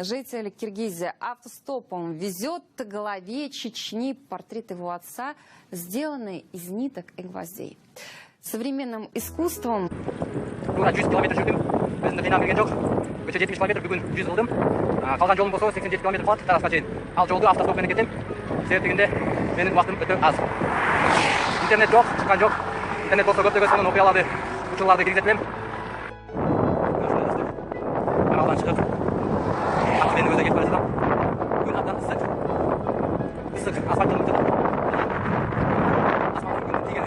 Житель Киргизии автостопом везет к голове Чечни портрет его отца, сделанный из ниток и гвоздей. Современным искусством... 100 километр жүрдім. Өзімді қинап келген жоқ. Көше 70 километр, бүгін 100 қылдым. Қалған жолым болса 87 километр қалды Тарасқа шейін. Ал жолды автостоппен кетем. Себеп дегенде менің уақытым өте аз. Интернет жоқ, шыққан жоқ. Интернет болса көптеген соның оқиғаларды, учурларды киргизетем. Аралдан шығып, Ақсүйеннің өзіне кетіп бара жатам. Бүгін абдан ыстық. Ыстық, асфальттан өтіп. Асфальттан тиген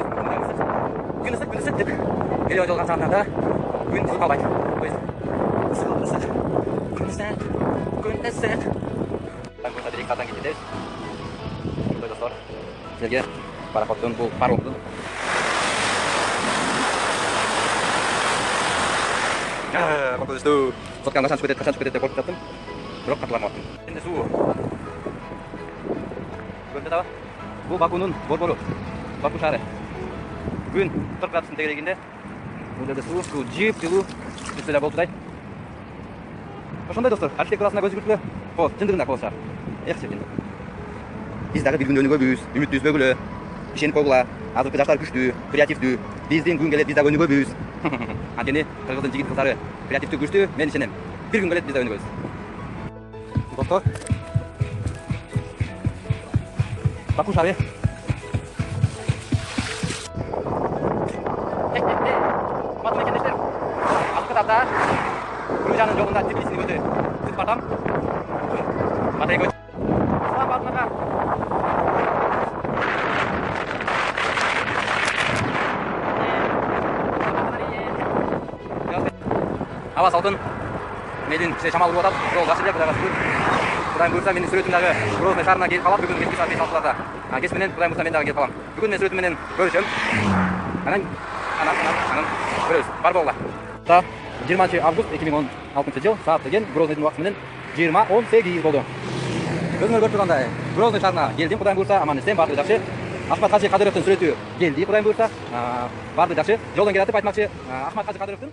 күн ыстық деп. Келе жолған сағаттарда күн ыстық қалмайды. Ыстық. Күн ыстық. Бүгін дирек сағаттан кетеміз. Құдай достар, сіздерге пароходтың бұл паромдың қоқылысты соткан қашан шығып кетеді деп қорқып жаттым. Бірақ қатыларым аттым. Енді су көрді таба. Бұл Бакунun борборы, Баку шары. Күн 40 градустың тегерегінде бұл жерде су жиып жылу үстелер болып тұрай. Ошондай достар, архитектурасына көз жүгіртілі жындығында қол шығар. Сепкенді. Biz дағы bir gün önügöbüz, ümitlüyüz bögülü, işenip koygular, azırkı жаштар күчтүү, креативдүү, биздин күн келет, biz дағы өнүгөбүз. Антени кыргыздын жигит кыздары креативдүү, күчтүү, мен ишенем. Bir gün келет, biz дағы өнүгөбүз. Достор, Баку шары. Матым экендештер, азыркы тапта Грузиянын жолунда Тбилисиге өтө түзүп бардым. Батайга өтүп. Салам бардыңарга. Ава салтын менин шамал болуп атат. Жол жакшы эле, Кудайга шүкүр. Кудайым буйрса менин сүрөтүм дагы Грозный шаарына келип калат. Бүгүн кечки саат 5-6-ларда. Кеч менен Кудайым буйрса мен дагы келип калам. Бүгүн мен сүрөтүм менен көрүшөм. Анан көрөбүз. Бар болгула. 20 август 2016 жыл, саат деген Грозныйдын убакыты менен 20:18 болду. Өзүңөр көрүп тургандай, Грозный шаарына келдим, Кудайым буйрса, аман эсен, баардыгы жакшы. Ахмат Кажы Кадыровдун сүрөтү келди, Кудайым буйрса. Баардыгы жакшы. Жолдон келатып айтмакчы, Ахмат Кажы Кадыровдун